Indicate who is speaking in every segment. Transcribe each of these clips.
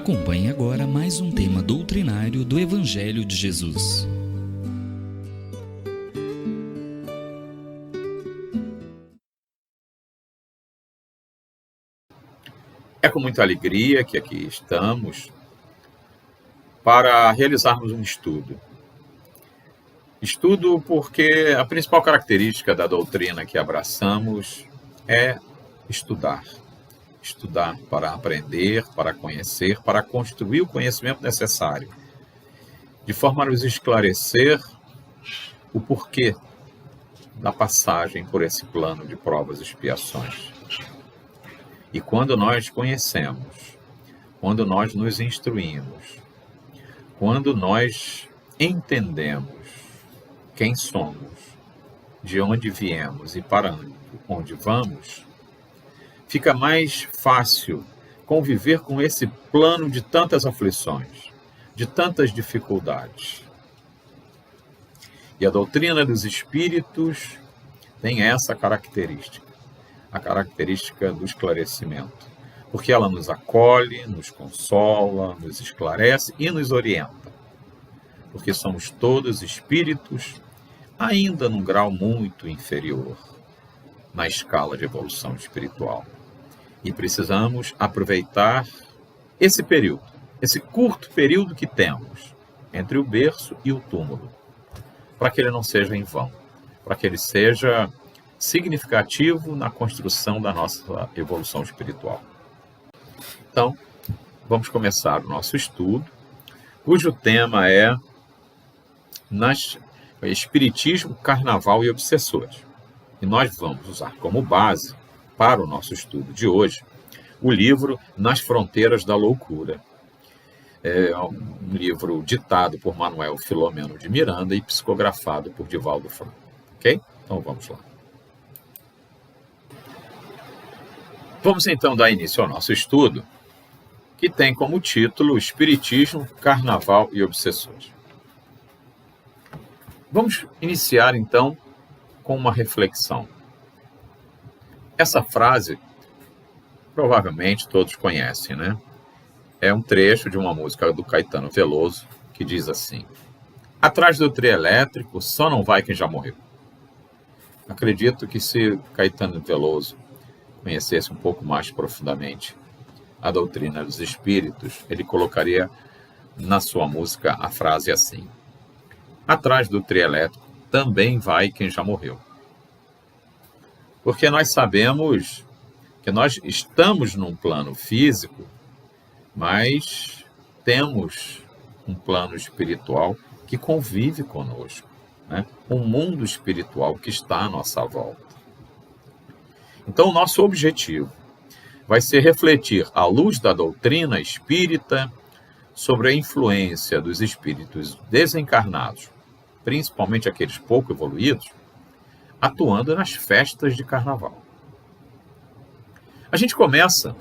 Speaker 1: Acompanhe agora mais um tema doutrinário do Evangelho de Jesus.
Speaker 2: É com muita alegria que aqui estamos para realizarmos um estudo. Estudo porque a principal característica da doutrina que abraçamos é estudar. Estudar para aprender, para conhecer, para construir o conhecimento necessário, de forma a nos esclarecer o porquê da passagem por esse plano de provas e expiações. E quando nós conhecemos, quando nós nos instruímos, quando nós entendemos quem somos, de onde viemos e para onde vamos, fica mais fácil conviver com esse plano de tantas aflições, de tantas dificuldades. E a doutrina dos espíritos tem essa característica, a característica do esclarecimento, porque ela nos acolhe, nos consola, nos esclarece e nos orienta, porque somos todos espíritos, ainda num grau muito inferior na escala de evolução espiritual. E precisamos aproveitar esse período, esse curto período que temos entre o berço e o túmulo, para que ele não seja em vão, para que ele seja significativo na construção da nossa evolução espiritual. Então, vamos começar o nosso estudo, cujo tema é Espiritismo, Carnaval e Obsessores. E nós vamos usar como base, para o nosso estudo de hoje, o livro Nas Fronteiras da Loucura. É um livro ditado por Manuel Filomeno de Miranda e psicografado por Divaldo Franco. Ok? Então vamos lá. Vamos então dar início ao nosso estudo, que tem como título Espiritismo, Carnaval e Obsessores. Vamos iniciar então com uma reflexão. Essa frase, provavelmente todos conhecem, né? É um trecho de uma música do Caetano Veloso, que diz assim: atrás do trio elétrico só não vai quem já morreu. Acredito que se Caetano Veloso conhecesse um pouco mais profundamente a doutrina dos espíritos, ele colocaria na sua música a frase assim: atrás do trio elétrico também vai quem já morreu. Porque nós sabemos que nós estamos num plano físico, mas temos um plano espiritual que convive conosco, né? Um mundo espiritual que está à nossa volta. Então, o nosso objetivo vai ser refletir, à luz da doutrina espírita, sobre a influência dos espíritos desencarnados, principalmente aqueles pouco evoluídos, atuando nas festas de carnaval. A gente começa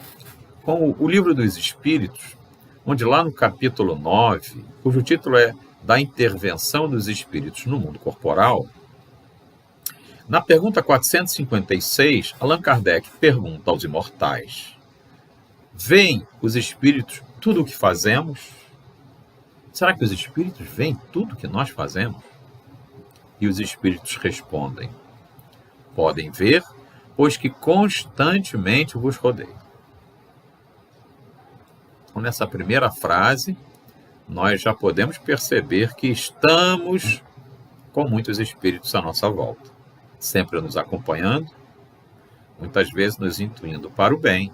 Speaker 2: com o Livro dos Espíritos, onde lá no capítulo 9, cujo título é Da Intervenção dos Espíritos no Mundo Corporal, na pergunta 456, Allan Kardec pergunta aos imortais: veem os espíritos tudo o que fazemos? Será que os espíritos veem tudo o que nós fazemos? E os espíritos respondem: podem ver, pois que constantemente vos rodeio. Então, nessa primeira frase, nós já podemos perceber que estamos com muitos espíritos à nossa volta, sempre nos acompanhando, muitas vezes nos intuindo para o bem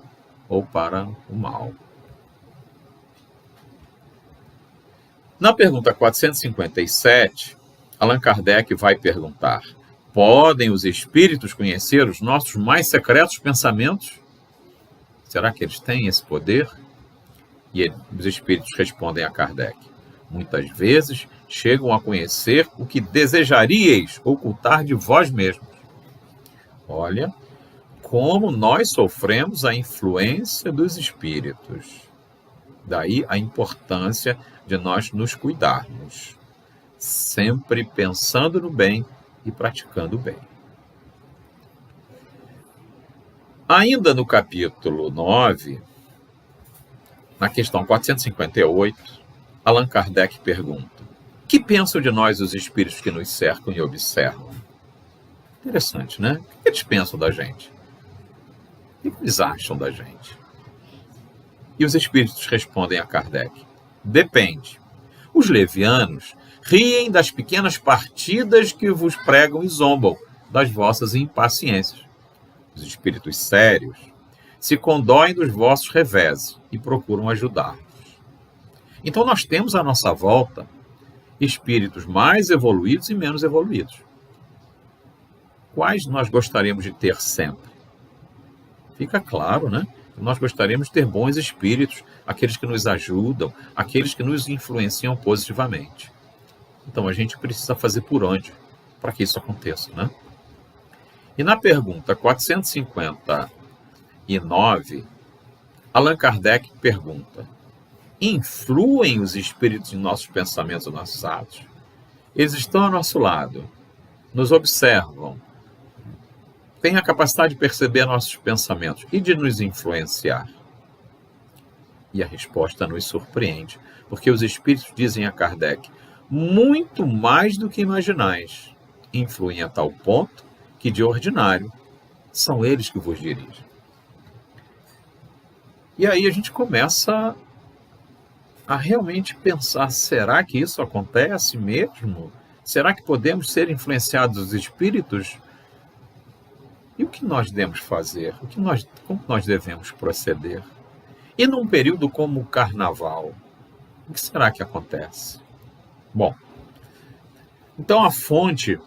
Speaker 2: ou para o mal. Na pergunta 457, Allan Kardec vai perguntar: podem os espíritos conhecer os nossos mais secretos pensamentos? Será que eles têm esse poder? E os espíritos respondem a Kardec: muitas vezes chegam a conhecer o que desejaríeis ocultar de vós mesmos. Olha como nós sofremos a influência dos espíritos. Daí a importância de nós nos cuidarmos, sempre pensando no bem e praticando o bem. Ainda no capítulo 9, Na questão 458, Allan Kardec pergunta: que pensam de nós os espíritos que nos cercam e observam? Interessante, né? O que eles pensam da gente? O que eles acham da gente? E os espíritos respondem a Kardec: depende. Os levianos riem das pequenas partidas que vos pregam e zombam das vossas impaciências. Os espíritos sérios se condoem dos vossos reveses e procuram ajudar-vos. Então nós temos à nossa volta espíritos mais evoluídos e menos evoluídos. Quais nós gostaríamos de ter sempre? Fica claro, né? Nós gostaríamos de ter bons espíritos, aqueles que nos ajudam, aqueles que nos influenciam positivamente. Então a gente precisa fazer por onde para que isso aconteça, né? E na pergunta 459, Allan Kardec pergunta: influem os espíritos em nossos pensamentos e nossos atos? Eles estão ao nosso lado, nos observam, têm a capacidade de perceber nossos pensamentos e de nos influenciar? E a resposta nos surpreende, porque os espíritos dizem a Kardec: muito mais do que imaginais, influem a tal ponto que, de ordinário, são eles que vos dirigem. E aí a gente começa a realmente pensar: será que isso acontece mesmo? Será que podemos ser influenciados dos espíritos? E o que nós devemos fazer? Como nós devemos proceder? E num período como o Carnaval, o que será que acontece? Bom, então a fonte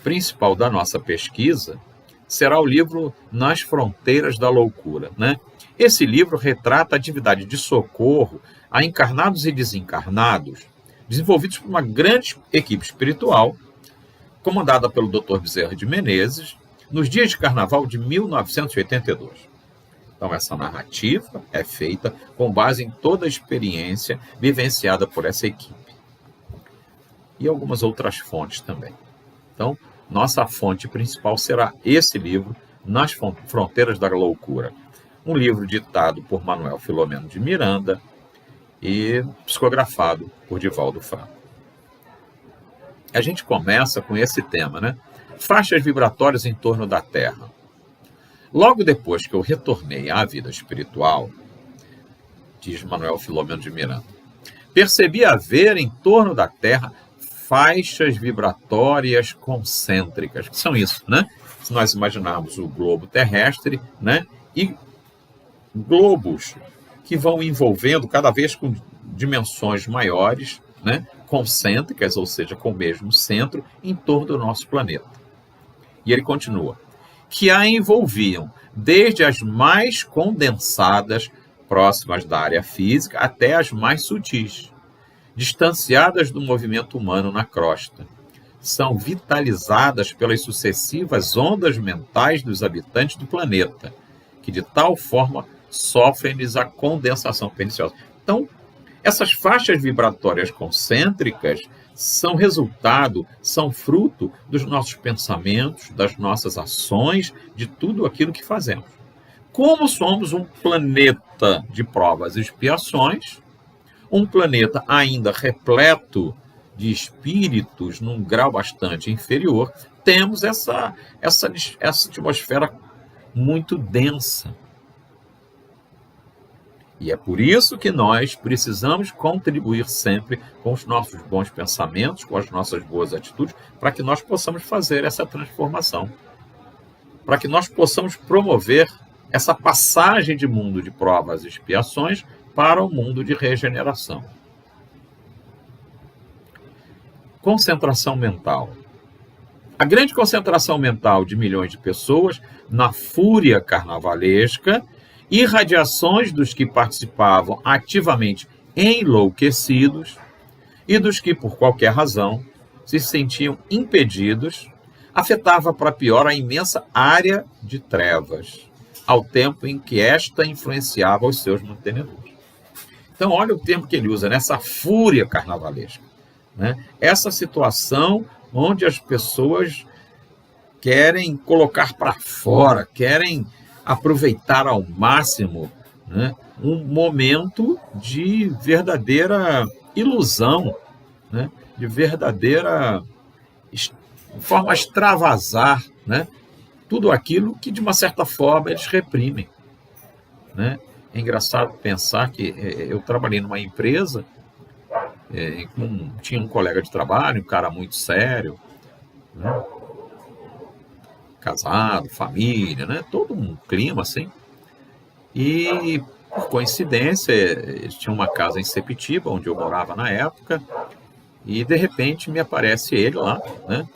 Speaker 2: principal da nossa pesquisa será o livro Nas Fronteiras da Loucura, né? Esse livro retrata a atividade de socorro a encarnados e desencarnados, desenvolvidos por uma grande equipe espiritual, comandada pelo Dr. Bezerra de Menezes, nos dias de Carnaval de 1982. Então, essa narrativa é feita com base em toda a experiência vivenciada por essa equipe. E algumas outras fontes também. Então, nossa fonte principal será esse livro, Nas Fronteiras da Loucura. Um livro ditado por Manuel Filomeno de Miranda e psicografado por Divaldo Franco. A gente começa com esse tema, né? Faixas vibratórias em torno da Terra. Logo depois que eu retornei à vida espiritual, diz Manuel Filomeno de Miranda, percebi haver em torno da Terra faixas vibratórias concêntricas. Que são isso, né? Se nós imaginarmos o globo terrestre, né? E globos que vão envolvendo cada vez com dimensões maiores, né? Concêntricas, ou seja, com o mesmo centro, em torno do nosso planeta. E ele continua: que a envolviam desde as mais condensadas, próximas da área física, até as mais sutis, distanciadas do movimento humano na crosta. São vitalizadas pelas sucessivas ondas mentais dos habitantes do planeta, que de tal forma sofrem-lhes a condensação perniciosa. Então, essas faixas vibratórias concêntricas são resultado, são fruto dos nossos pensamentos, das nossas ações, de tudo aquilo que fazemos. Como somos um planeta de provas e expiações, um planeta ainda repleto de espíritos num grau bastante inferior, temos essa atmosfera muito densa. E é por isso que nós precisamos contribuir sempre com os nossos bons pensamentos, com as nossas boas atitudes, para que nós possamos fazer essa transformação, para que nós possamos promover essa passagem de mundo de provas e expiações para o mundo de regeneração. Concentração mental. A grande concentração mental de milhões de pessoas na fúria carnavalesca, irradiações dos que participavam ativamente enlouquecidos e dos que, por qualquer razão, se sentiam impedidos, afetava para pior a imensa área de trevas, ao tempo em que esta influenciava os seus mantenedores. Então, olha o termo que ele usa, nessa fúria carnavalesca, né? Essa situação onde as pessoas querem colocar para fora, querem aproveitar ao máximo, né, um momento de verdadeira ilusão, né? De verdadeira forma a extravasar, né? Tudo aquilo que, de uma certa forma, eles reprimem, né? É engraçado pensar que eu trabalhei numa empresa, tinha um colega de trabalho, um cara muito sério, né? Casado, família, né? Todo um clima assim. E, por coincidência, eles tinham uma casa em Sepitiba, onde eu morava na época, e de repente me aparece ele lá, né?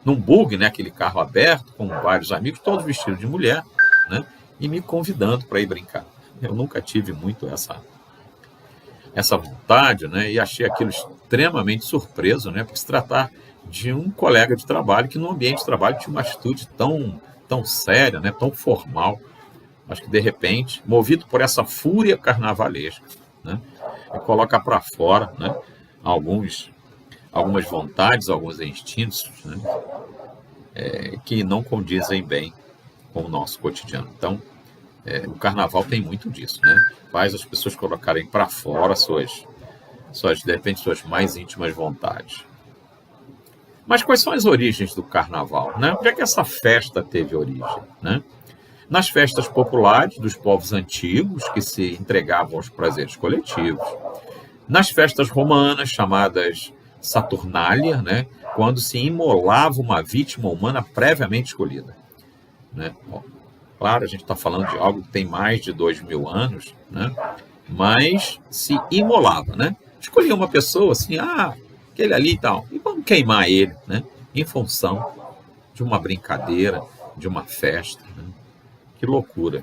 Speaker 2: Num bug, né? Aquele carro aberto, com vários amigos, todos vestidos de mulher, né? E me convidando para ir brincar. Eu nunca tive muito essa vontade, né? E achei aquilo extremamente surpreso, né? Por se tratar de um colega de trabalho que no ambiente de trabalho tinha uma atitude tão séria, né? Tão formal. Acho que de repente, movido por essa fúria carnavalesca, né? E coloca para fora, né? Algumas vontades, alguns instintos, né? Que não condizem bem com o nosso cotidiano. Então, o carnaval tem muito disso, né? Faz as pessoas colocarem para fora de repente, suas mais íntimas vontades. Mas quais são as origens do carnaval, né? Onde é que essa festa teve origem, né? Nas festas populares dos povos antigos, que se entregavam aos prazeres coletivos. Nas festas romanas, chamadas Saturnália, né? Quando se imolava uma vítima humana previamente escolhida, né? Bom, claro, a gente está falando de algo que tem mais de 2.000 anos, né? Mas se imolava, né? Escolhia uma pessoa assim, aquele ali e tal, e vamos queimar ele, né? Em função de uma brincadeira, de uma festa, né? Que loucura.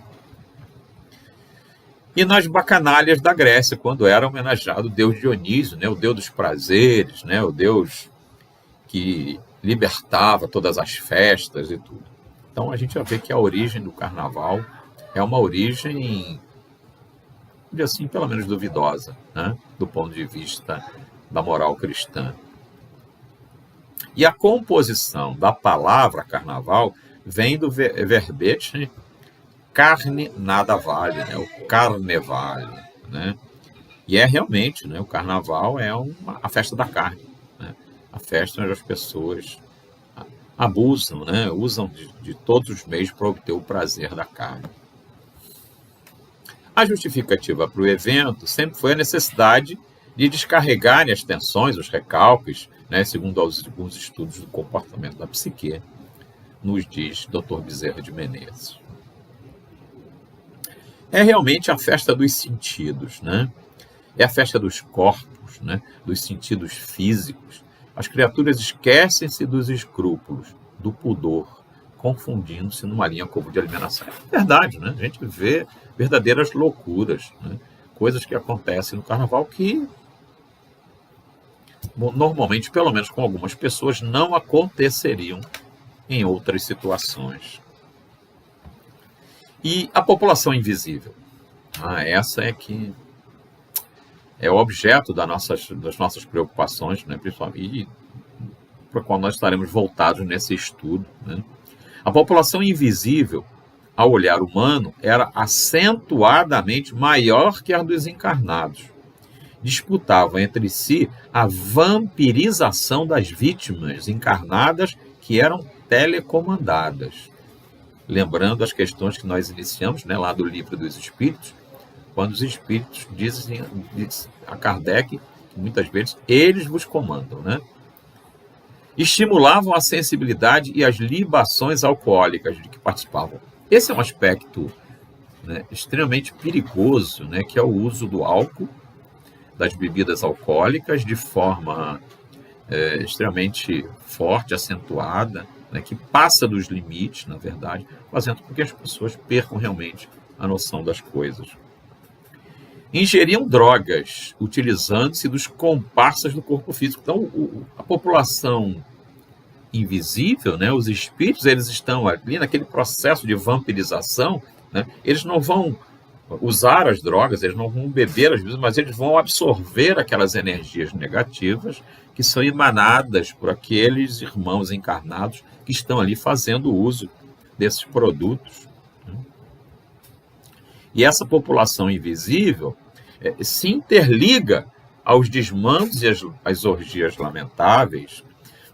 Speaker 2: E nas bacanalhas da Grécia, quando era homenageado o deus Dionísio, né? O deus dos prazeres, né? O deus que libertava todas as festas e tudo. Então a gente vai ver que a origem do carnaval é uma origem, assim, pelo menos duvidosa, né? Do ponto de vista da moral cristã. E a composição da palavra carnaval vem do verbete carne nada vale, né? O carnevale, né? E é realmente, né? O carnaval é a festa da carne, né? A festa onde as pessoas abusam, né? Usam de todos os meios para obter o prazer da carne. A justificativa para o evento sempre foi a necessidade de descarregarem as tensões, os recalques, né? Segundo alguns estudos do comportamento da psique, nos diz Dr. Bezerra de Menezes. É realmente a festa dos sentidos, né? É a festa dos corpos, né? Dos sentidos físicos. As criaturas esquecem-se dos escrúpulos, do pudor, confundindo-se numa linha comum de alimentação. É verdade, né? A gente vê verdadeiras loucuras, né? Coisas que acontecem no carnaval que, normalmente, pelo menos com algumas pessoas, não aconteceriam em outras situações. E a população invisível. Essa é que é o objeto das nossas preocupações, né, principalmente, para qual nós estaremos voltados nesse estudo, né? A população invisível, ao olhar humano, era acentuadamente maior que a dos encarnados. Disputavam entre si a vampirização das vítimas encarnadas que eram telecomandadas. Lembrando as questões que nós iniciamos, né, lá do Livro dos Espíritos, quando os espíritos dizem a Kardec que muitas vezes eles vos comandam, né? Estimulavam a sensibilidade e as libações alcoólicas de que participavam. Esse é um aspecto, né, extremamente perigoso, né, que é o uso do álcool, das bebidas alcoólicas, de forma extremamente forte, acentuada, né, que passa dos limites, na verdade, fazendo com que as pessoas percam realmente a noção das coisas. Ingeriam drogas, utilizando-se dos comparsas do corpo físico. Então, a população invisível, né, os espíritos, eles estão ali naquele processo de vampirização, né, eles não vão usar as drogas, eles não vão beber as bebidas, mas eles vão absorver aquelas energias negativas que são emanadas por aqueles irmãos encarnados que estão ali fazendo uso desses produtos. E essa população invisível se interliga aos desmandos e às orgias lamentáveis.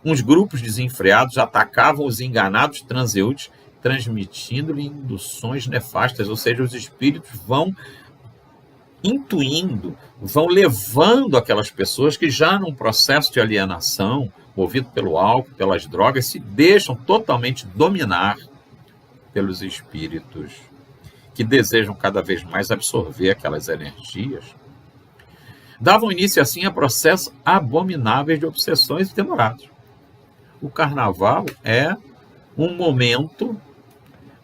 Speaker 2: Uns grupos desenfreados atacavam os enganados transeuntes, transmitindo-lhe induções nefastas, ou seja, os espíritos vão intuindo, vão levando aquelas pessoas que já num processo de alienação, movido pelo álcool, pelas drogas, se deixam totalmente dominar pelos espíritos que desejam cada vez mais absorver aquelas energias. Davam início assim a processos abomináveis de obsessões e demorados. O carnaval é um momento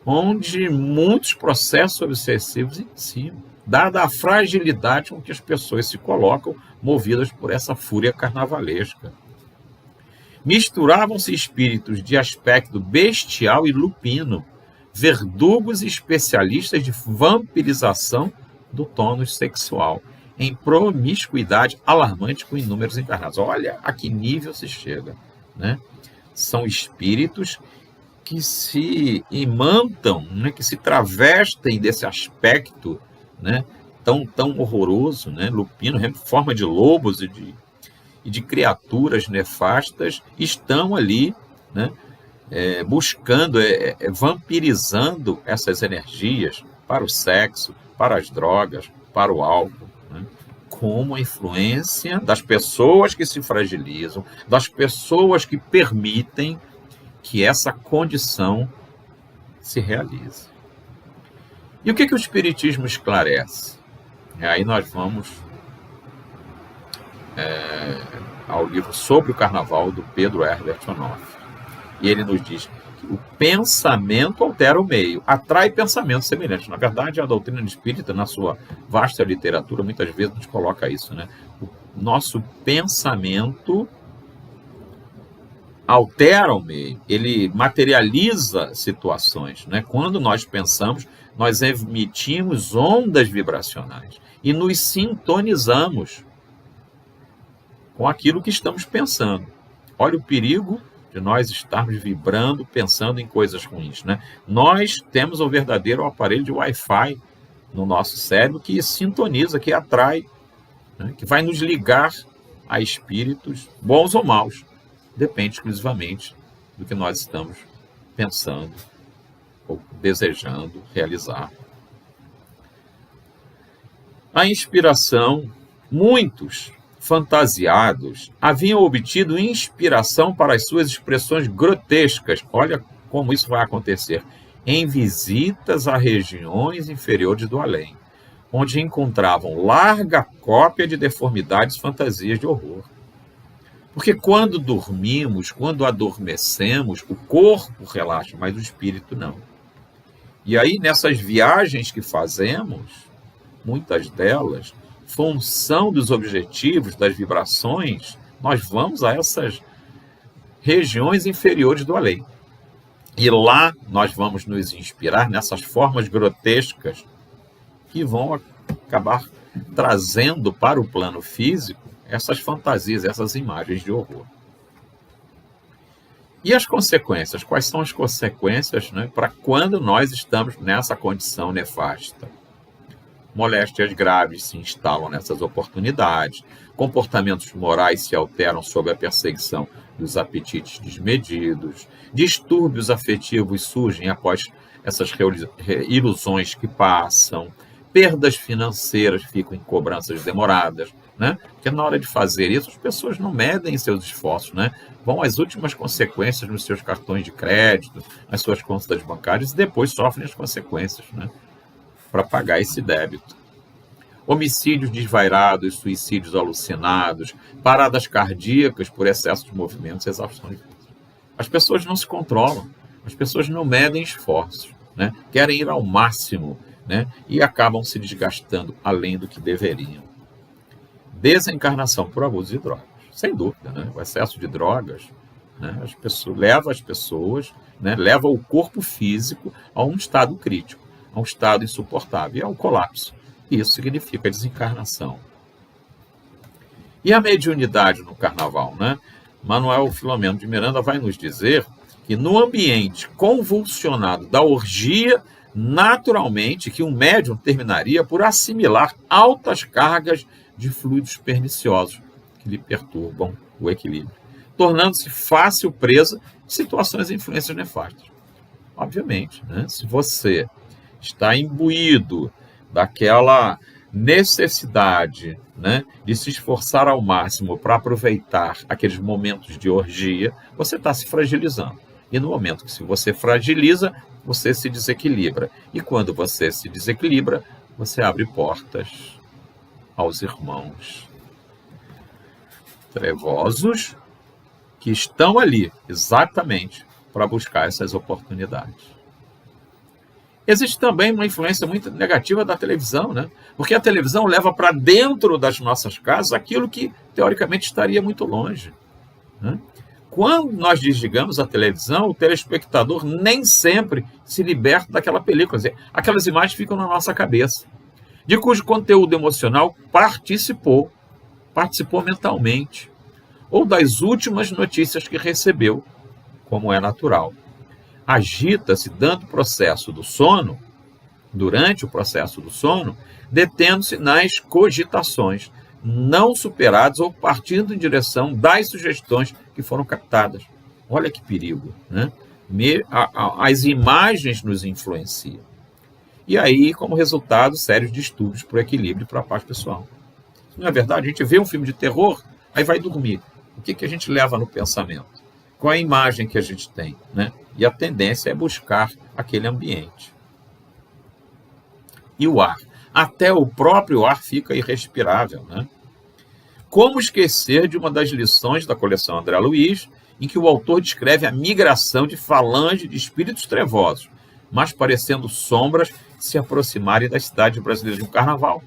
Speaker 2: onde muitos processos obsessivos iniciam, dada a fragilidade com que as pessoas se colocam, movidas por essa fúria carnavalesca. Misturavam-se espíritos de aspecto bestial e lupino, verdugos e especialistas de vampirização do tônus sexual, em promiscuidade alarmante com inúmeros encarnados. Olha a que nível se chega, né? São espíritos que se imantam, né, que se travestem desse aspecto, né, tão horroroso, né, lupino, forma de lobos e de criaturas nefastas, estão ali, né, buscando, vampirizando essas energias para o sexo, para as drogas, para o álcool, né, como a influência das pessoas que se fragilizam, das pessoas que permitem que essa condição se realize. E o que o Espiritismo esclarece? Aí nós vamos ao livro Sobre o Carnaval, do Pedro Herbert Onofre. E ele nos diz que o pensamento altera o meio, atrai pensamentos semelhantes. Na verdade, a doutrina espírita, na sua vasta literatura, muitas vezes nos coloca isso, né? O nosso pensamento altera o meio, ele materializa situações, né? Quando nós pensamos, nós emitimos ondas vibracionais e nos sintonizamos com aquilo que estamos pensando. Olha o perigo de nós estarmos vibrando, pensando em coisas ruins, né? Nós temos o verdadeiro aparelho de Wi-Fi no nosso cérebro que sintoniza, que atrai, né? Que vai nos ligar a espíritos bons ou maus. Depende exclusivamente do que nós estamos pensando ou desejando realizar. A inspiração, muitos fantasiados haviam obtido inspiração para as suas expressões grotescas. Olha como isso vai acontecer. Em visitas a regiões inferiores do além, onde encontravam larga cópia de deformidades, fantasias de horror. Porque quando dormimos, quando adormecemos, o corpo relaxa, mas o espírito não. E aí, nessas viagens que fazemos, muitas delas, função dos objetivos, das vibrações, nós vamos a essas regiões inferiores do além. E lá nós vamos nos inspirar nessas formas grotescas que vão acabar trazendo para o plano físico essas fantasias, essas imagens de horror. E as consequências? Quais são as consequências, né, para quando nós estamos nessa condição nefasta? Moléstias graves se instalam nessas oportunidades, comportamentos morais se alteram sob a perseguição dos apetites desmedidos, distúrbios afetivos surgem após essas ilusões que passam, perdas financeiras ficam em cobranças demoradas, né? Porque na hora de fazer isso, as pessoas não medem seus esforços, né? Vão às últimas consequências nos seus cartões de crédito, nas suas contas bancárias, e depois sofrem as consequências, né, para pagar esse débito. Homicídios desvairados, suicídios alucinados, paradas cardíacas por excesso de movimentos, exaustão de vida. As pessoas não se controlam, as pessoas não medem esforços, né? Querem ir ao máximo, né, e acabam se desgastando além do que deveriam. Desencarnação por abuso de drogas, sem dúvida, né? O excesso de drogas, né, leva as pessoas, né, leva o corpo físico a um estado crítico, a um estado insuportável, e ao colapso. Isso significa desencarnação. E a mediunidade no carnaval, né? Manuel Filomeno de Miranda vai nos dizer que no ambiente convulsionado da orgia naturalmente que um médium terminaria por assimilar altas cargas de fluidos perniciosos que lhe perturbam o equilíbrio, tornando-se fácil presa de situações e influências nefastas. Obviamente, né? Se você está imbuído daquela necessidade, né, de se esforçar ao máximo para aproveitar aqueles momentos de orgia, você está se fragilizando. E no momento que se você fragiliza, você se desequilibra. E quando você se desequilibra, você abre portas aos irmãos trevosos que estão ali exatamente para buscar essas oportunidades. Existe também uma influência muito negativa da televisão, né? Porque a televisão leva para dentro das nossas casas aquilo que, teoricamente, estaria muito longe, né? Quando nós desligamos a televisão, o telespectador nem sempre se liberta daquela película. Quer dizer, aquelas imagens ficam na nossa cabeça, de cujo conteúdo emocional participou mentalmente, ou das últimas notícias que recebeu, como é natural. Agita-se durante o processo do sono, detendo-se nas cogitações não superadas ou partindo em direção das sugestões que foram captadas. Olha que perigo, né? As imagens nos influenciam. E aí, como resultado, sérios distúrbios para o equilíbrio e para a paz pessoal. Não é verdade? A gente vê um filme de terror, aí vai dormir. O que a gente leva no pensamento? Qual é a imagem que a gente tem, né? E a tendência é buscar aquele ambiente. E o ar? Até o próprio ar fica irrespirável, né? Como esquecer de uma das lições da coleção André Luiz, em que o autor descreve a migração de falange de espíritos trevosos, mas parecendo sombras se aproximarem das cidades brasileiras de um carnaval.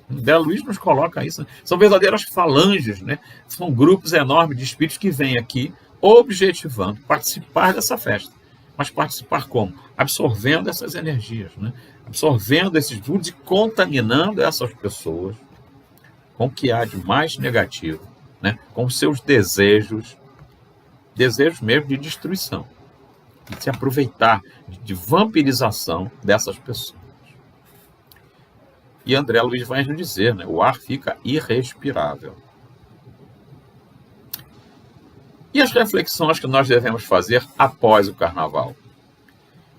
Speaker 2: André Luiz nos coloca isso. São verdadeiras falanges, né? São grupos enormes de espíritos que vêm aqui objetivando participar dessa festa. Mas participar como? Absorvendo essas energias, né? Absorvendo esses fluidos e contaminando essas pessoas com o que há de mais negativo, né? Com os seus desejos mesmo de destruição, de se aproveitar, de vampirização dessas pessoas. E André Luiz vai nos dizer, né? O ar fica irrespirável. E as reflexões que nós devemos fazer após o carnaval?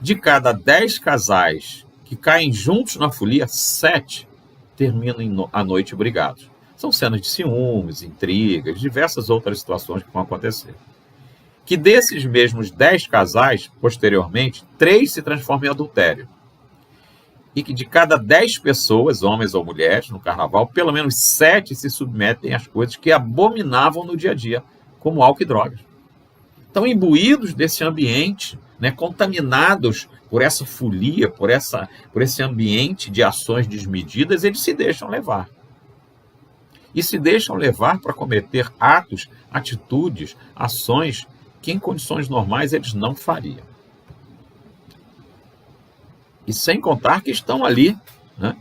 Speaker 2: De cada 10 casais que caem juntos na folia, 7 terminam a noite brigados. São cenas de ciúmes, intrigas, diversas outras situações que vão acontecer. Que desses mesmos 10 casais, posteriormente, 3 se transformam em adultério. E que de cada 10 pessoas, homens ou mulheres, no carnaval, pelo menos 7 se submetem às coisas que abominavam no dia a dia, como álcool e drogas. Então, imbuídos desse ambiente, né, contaminados por essa folia, por esse ambiente de ações desmedidas, eles se deixam levar. E se deixam levar para cometer atos, atitudes, ações que em condições normais eles não fariam. E sem contar que estão ali, né,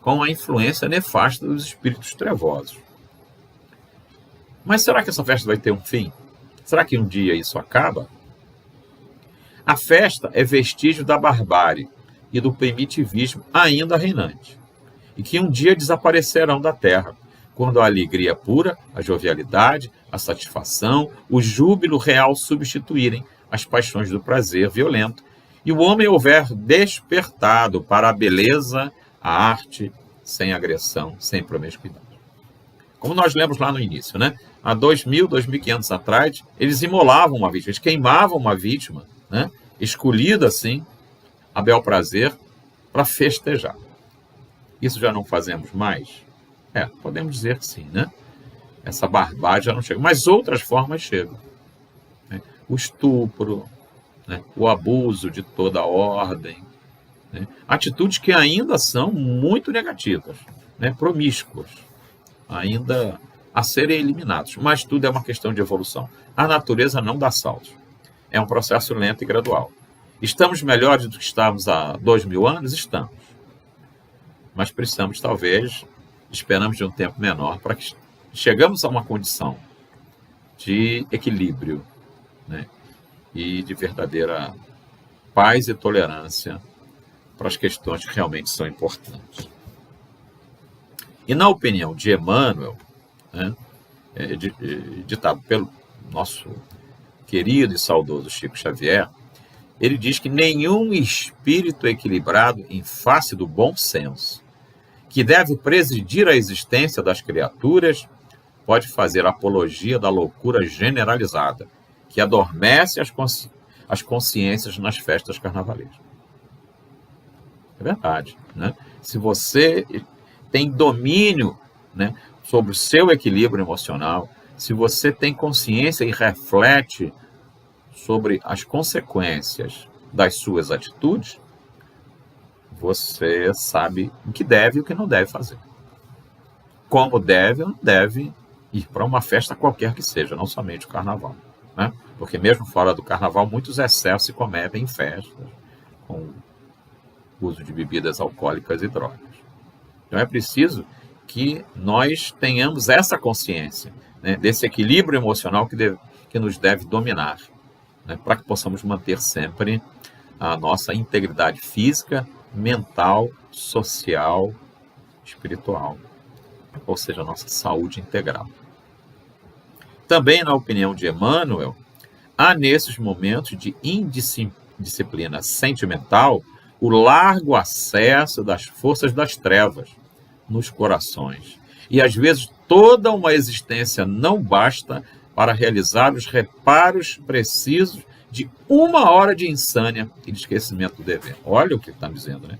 Speaker 2: com a influência nefasta dos espíritos trevosos. Mas será que essa festa vai ter um fim? Será que um dia isso acaba? A festa é vestígio da barbárie e do primitivismo ainda reinante, e que um dia desaparecerão da terra, quando a alegria pura, a jovialidade, a satisfação, o júbilo real substituírem as paixões do prazer violento, e o homem houver despertado para a beleza, a arte, sem agressão, sem promiscuidade. Como nós lemos lá no início, né? Há 2.000, 2.500 atrás, eles imolavam uma vítima, eles queimavam uma vítima, né? Escolhida assim, a bel prazer, para festejar. Isso já não fazemos mais? Podemos dizer que sim, né? Essa barbárie já não chega, mas outras formas chegam, né? O estupro, né? O abuso de toda a ordem, né? Atitudes que ainda são muito negativas, né? Promíscuas, ainda a serem eliminados. Mas tudo é uma questão de evolução. A natureza não dá saltos. É um processo lento e gradual. Estamos melhores do que estávamos há 2.000 anos? Estamos. Mas precisamos, talvez, esperamos de um tempo menor para que chegamos a uma condição de equilíbrio, né? E de verdadeira paz e tolerância para as questões que realmente são importantes. E na opinião de Emmanuel, né, ditado pelo nosso querido e saudoso Chico Xavier, ele diz que nenhum espírito equilibrado em face do bom senso, que deve presidir a existência das criaturas, pode fazer apologia da loucura generalizada, que adormece as consciências nas festas carnavalescas. É verdade, né? Se você tem domínio, né, sobre o seu equilíbrio emocional, se você tem consciência e reflete sobre as consequências das suas atitudes, você sabe o que deve e o que não deve fazer. Como deve ou não deve ir para uma festa qualquer que seja, não somente o carnaval, né? Porque mesmo fora do carnaval, muitos excessos se cometem em festas, com uso de bebidas alcoólicas e drogas. Então é preciso que nós tenhamos essa consciência, né, desse equilíbrio emocional que nos deve dominar, né, para que possamos manter sempre a nossa integridade física, mental, social, espiritual, ou seja, a nossa saúde integral. Também, na opinião de Emmanuel, há nesses momentos de indisciplina sentimental o largo acesso das forças das trevas nos corações. E às vezes toda uma existência não basta para realizar os reparos precisos de 1 hora de insânia e de esquecimento do dever. Olha o que está dizendo, né?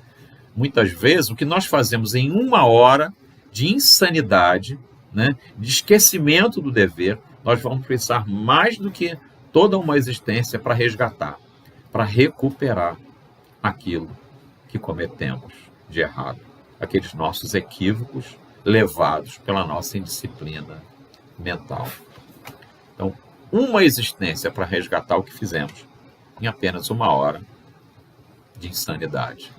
Speaker 2: Muitas vezes o que nós fazemos em 1 hora de insanidade, né, de esquecimento do dever, nós vamos precisar mais do que toda uma existência para resgatar, para recuperar aquilo que cometemos de errado, aqueles nossos equívocos levados pela nossa indisciplina mental. Então, uma existência para resgatar o que fizemos em apenas 1 hora de insanidade.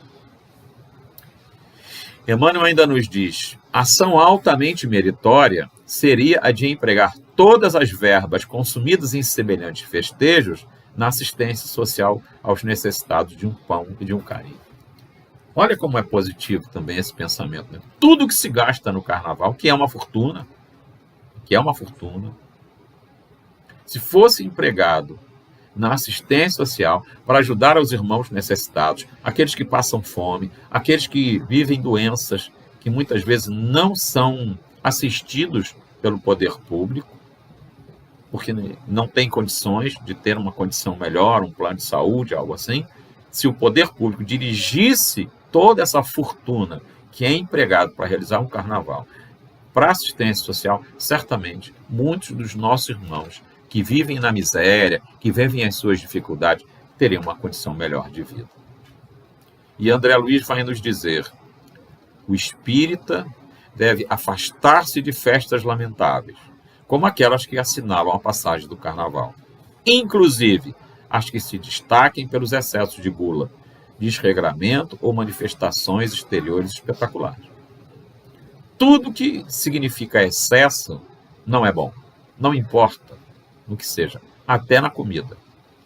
Speaker 2: Emmanuel ainda nos diz: ação altamente meritória seria a de empregar todas as verbas consumidas em semelhantes festejos na assistência social aos necessitados de um pão e de um carinho. Olha como é positivo também esse pensamento, né? Tudo que se gasta no carnaval, que é uma fortuna, se fosse empregado na assistência social para ajudar os irmãos necessitados, aqueles que passam fome, aqueles que vivem doenças que muitas vezes não são assistidos pelo poder público, porque não tem condições de ter uma condição melhor, um plano de saúde, algo assim. Se o poder público dirigisse toda essa fortuna que é empregado para realizar um carnaval para assistência social, certamente muitos dos nossos irmãos que vivem na miséria, que vivem as suas dificuldades, teriam uma condição melhor de vida. E André Luiz vai nos dizer: o espírita deve afastar-se de festas lamentáveis, como aquelas que assinalam a passagem do carnaval, inclusive as que se destaquem pelos excessos de gula, desregramento ou manifestações exteriores espetaculares. Tudo que significa excesso não é bom, não importa no que seja, até na comida,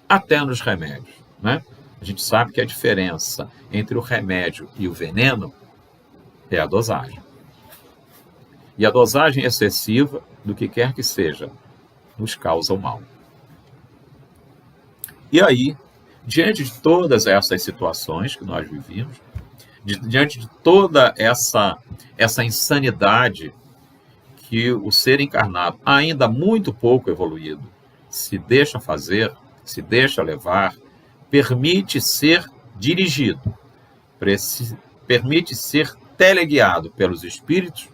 Speaker 2: até nos remédios, né? A gente sabe que a diferença entre o remédio e o veneno é a dosagem. E a dosagem excessiva do que quer que seja nos causa o mal. E aí, diante de todas essas situações que nós vivimos, diante de toda essa insanidade que o ser encarnado, ainda muito pouco evoluído, se deixa fazer, se deixa levar, permite ser dirigido, permite ser teleguiado pelos espíritos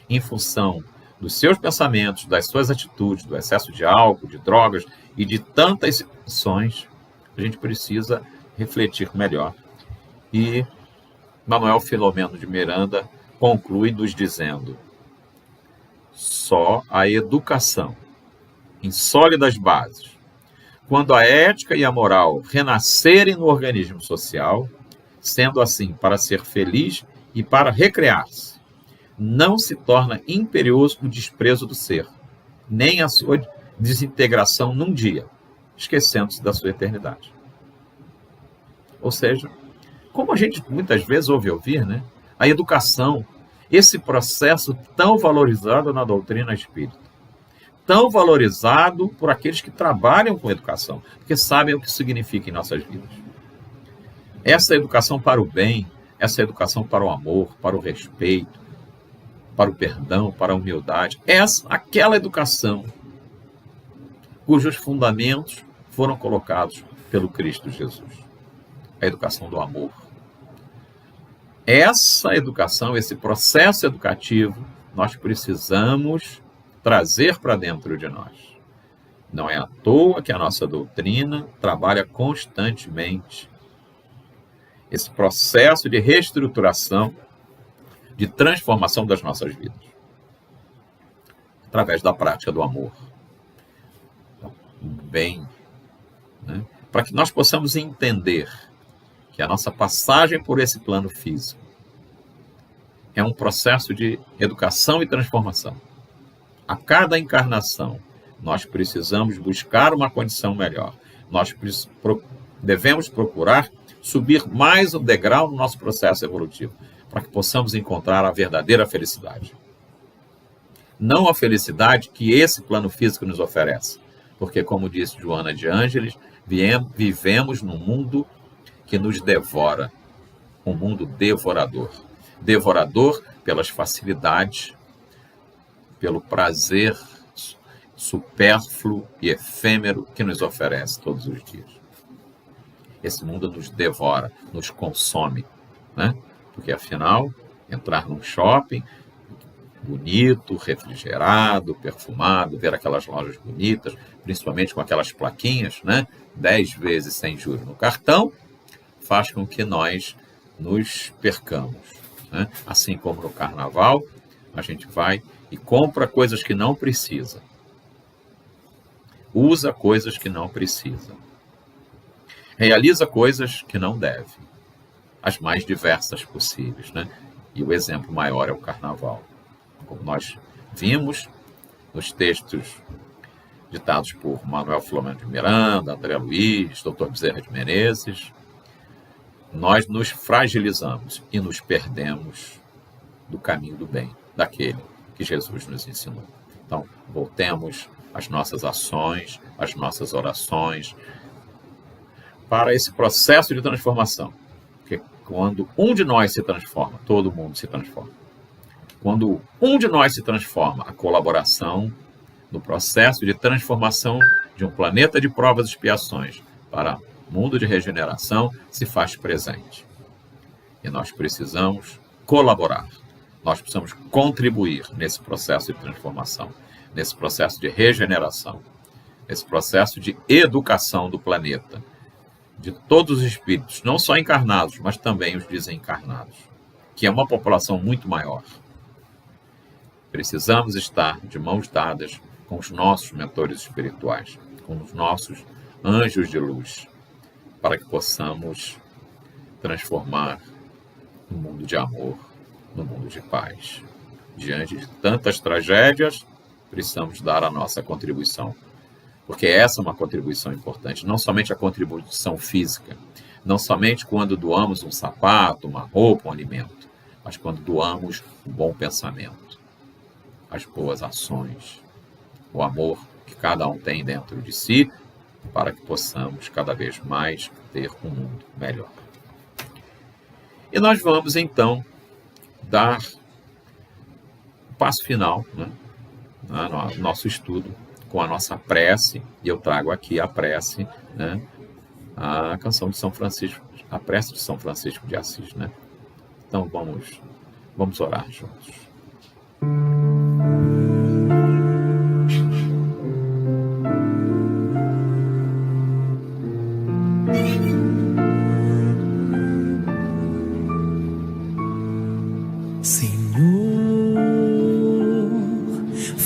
Speaker 2: em função dos seus pensamentos, das suas atitudes, do excesso de álcool, de drogas e de tantas situações, a gente precisa refletir melhor. E Manuel Filomeno de Miranda conclui nos dizendo: só a educação, em sólidas bases, quando a ética e a moral renascerem no organismo social, sendo assim para ser feliz e para recrear-se, não se torna imperioso o desprezo do ser, nem a sua desintegração num dia, esquecendo-se da sua eternidade. Ou seja, como a gente muitas vezes ouve ouvir, né? A educação, esse processo tão valorizado na doutrina espírita, tão valorizado por aqueles que trabalham com educação, porque sabem o que significa em nossas vidas. Essa educação para o bem, essa educação para o amor, para o respeito, para o perdão, para a humildade, aquela educação cujos fundamentos foram colocados pelo Cristo Jesus. A educação do amor. Essa educação, esse processo educativo, nós precisamos trazer para dentro de nós. Não é à toa que a nossa doutrina trabalha constantemente esse processo de reestruturação, de transformação das nossas vidas, através da prática do amor, do bem, né? Para que nós possamos entender que a nossa passagem por esse plano físico é um processo de educação e transformação. A cada encarnação, nós precisamos buscar uma condição melhor. Nós devemos procurar subir mais um degrau no nosso processo evolutivo, para que possamos encontrar a verdadeira felicidade. Não a felicidade que esse plano físico nos oferece, porque, como disse Joana de Ângeles, vivemos num mundo que nos devora, um mundo devorador. Devorador pelas facilidades, pelo prazer supérfluo e efêmero que nos oferece todos os dias. Esse mundo nos devora, nos consome, né? Porque, afinal, entrar num shopping bonito, refrigerado, perfumado, ver aquelas lojas bonitas, principalmente com aquelas plaquinhas, né? 10 vezes sem juros no cartão, faz com que nós nos percamos, né? Assim como no carnaval, a gente vai e compra coisas que não precisa. Usa coisas que não precisa. Realiza coisas que não deve. As mais diversas possíveis, né? E o exemplo maior é o carnaval. Como nós vimos nos textos ditados por Manuel Filomeno de Miranda, André Luiz, Dr. Bezerra de Menezes, nós nos fragilizamos e nos perdemos do caminho do bem, daquele que Jesus nos ensinou. Então, voltemos às nossas ações, às nossas orações, para esse processo de transformação. Porque quando um de nós se transforma, todo mundo se transforma. Quando um de nós se transforma, a colaboração no processo de transformação de um planeta de provas e expiações para mundo de regeneração se faz presente. E nós precisamos colaborar. Nós precisamos contribuir nesse processo de transformação, nesse processo de regeneração, nesse processo de educação do planeta, de todos os espíritos, não só encarnados, mas também os desencarnados, que é uma população muito maior. Precisamos estar de mãos dadas com os nossos mentores espirituais, com os nossos anjos de luz, para que possamos transformar um mundo de amor, no mundo de paz. Diante de tantas tragédias, precisamos dar a nossa contribuição, porque essa é uma contribuição importante, não somente a contribuição física, não somente quando doamos um sapato, uma roupa, um alimento, mas quando doamos um bom pensamento, as boas ações, o amor que cada um tem dentro de si, para que possamos cada vez mais ter um mundo melhor. E nós vamos, então, dar o passo final, né, no nosso estudo, com a nossa prece, e eu trago aqui a prece, né, a canção de São Francisco, a prece de São Francisco de Assis, né? Então vamos orar juntos.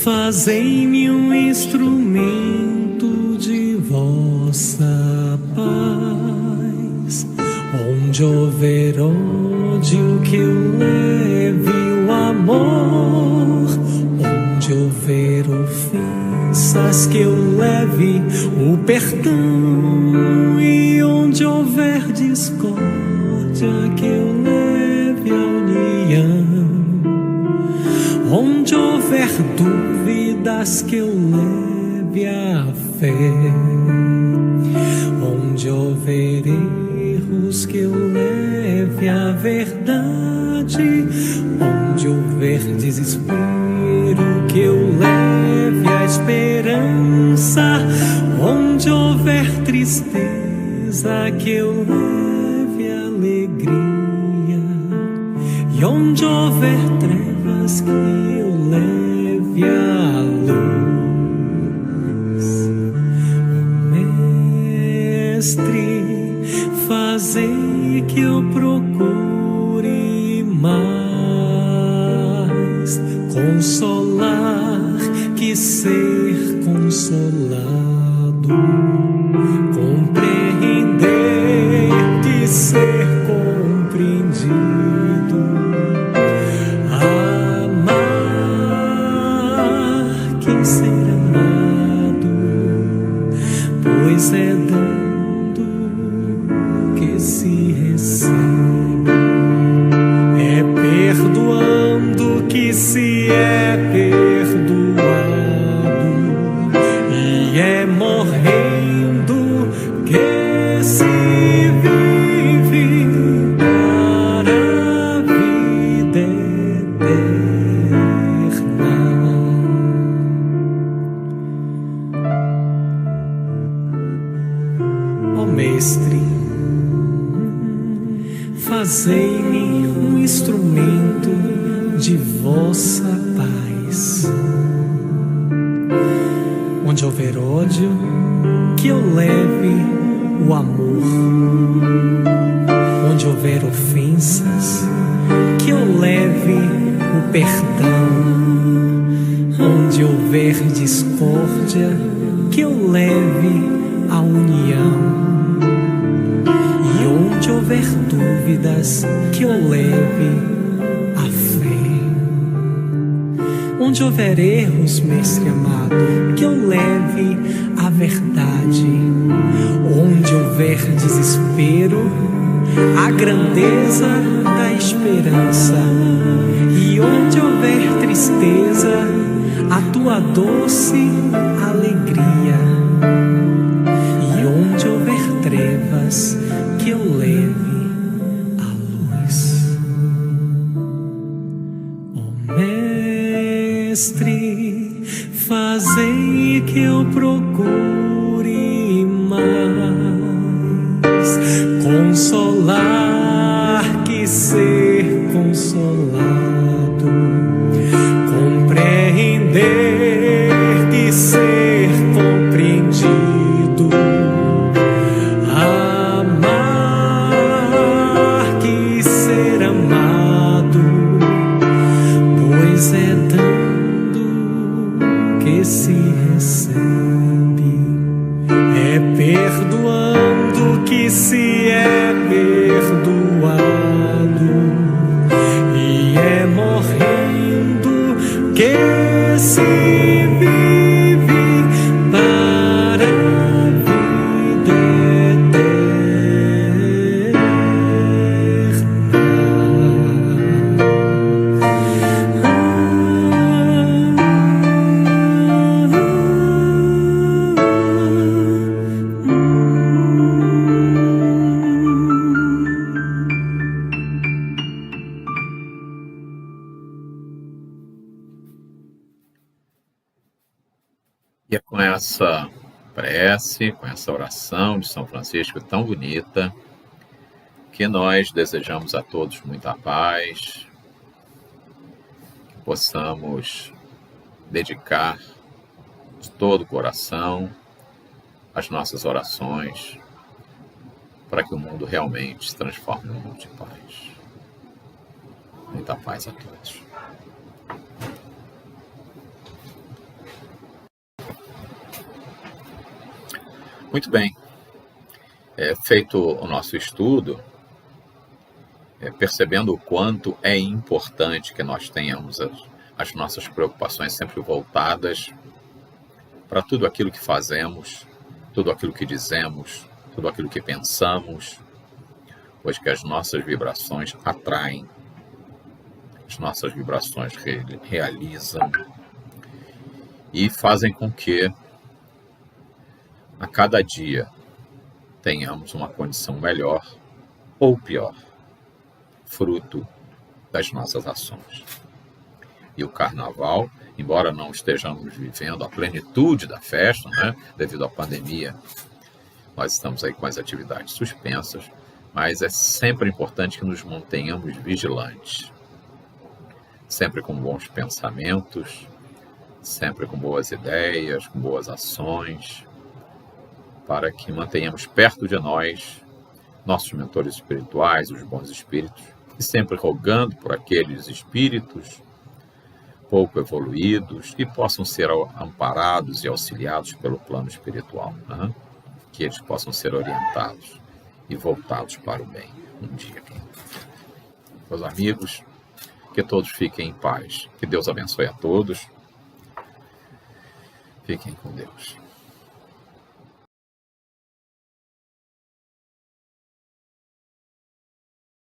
Speaker 3: Fazei-me um instrumento de vossa paz, onde houver ódio que eu leve o amor, onde houver ofensas que eu leve o perdão, e onde houver discórdia houver dúvidas, que eu leve a fé. Onde houver erros, que eu leve a verdade. Onde houver desespero, que eu leve a esperança. Onde houver tristeza, que eu leve a alegria. E onde houver trevas, que eu leve a luz. Oh, Mestre, fazei que eu procure mais consolar que ser consolado, compreender que ser compreendido, amar que ser amado, pois é dando que se recebe, é perdoando que se é perdoado, e é morrendo que se vive para a vida eterna. Ó Mestre, fazei-me um instrumento de vossa paz. Onde houver ódio, que eu leve o amor. Onde houver ofensas, que eu leve o perdão. Onde houver discórdia, que eu leve a união. E onde houver dúvidas, que eu leve a fé. Onde houver erros, Mestre amado, que eu leve a verdade. Onde houver desespero, a grandeza da esperança. E onde houver tristeza, a tua doce alegria. E onde houver trevas, que eu leve a luz. Ó Mestre, fazei que eu procure mais consolar que ser consolado, compreender que ser compreendido, amar que ser amado, pois é dando que se recebe, é perdoando que se é perdoado, e é morrendo que se vive para a vida
Speaker 2: E é com essa prece, com essa oração de São Francisco tão bonita, que nós desejamos a todos muita paz, que possamos dedicar de todo o coração as nossas orações para que o mundo realmente se transforme num mundo de paz. Muita paz a todos. Muito bem. Feito o nosso estudo, percebendo o quanto é importante que nós tenhamos as nossas preocupações sempre voltadas para tudo aquilo que fazemos, tudo aquilo que dizemos, tudo aquilo que pensamos, pois que as nossas vibrações atraem, as nossas vibrações realizam, e fazem com que a cada dia tenhamos uma condição melhor ou pior, fruto das nossas ações. E o carnaval, embora não estejamos vivendo a plenitude da festa, né, devido à pandemia, nós estamos aí com as atividades suspensas, mas é sempre importante que nos mantenhamos vigilantes, sempre com bons pensamentos, sempre com boas ideias, com boas ações, para que mantenhamos perto de nós nossos mentores espirituais, os bons espíritos, e sempre rogando por aqueles espíritos pouco evoluídos que possam ser amparados e auxiliados pelo plano espiritual, né? Que eles possam ser orientados e voltados para o bem um dia. Meus amigos, que todos fiquem em paz. Que Deus abençoe a todos. Fiquem com Deus.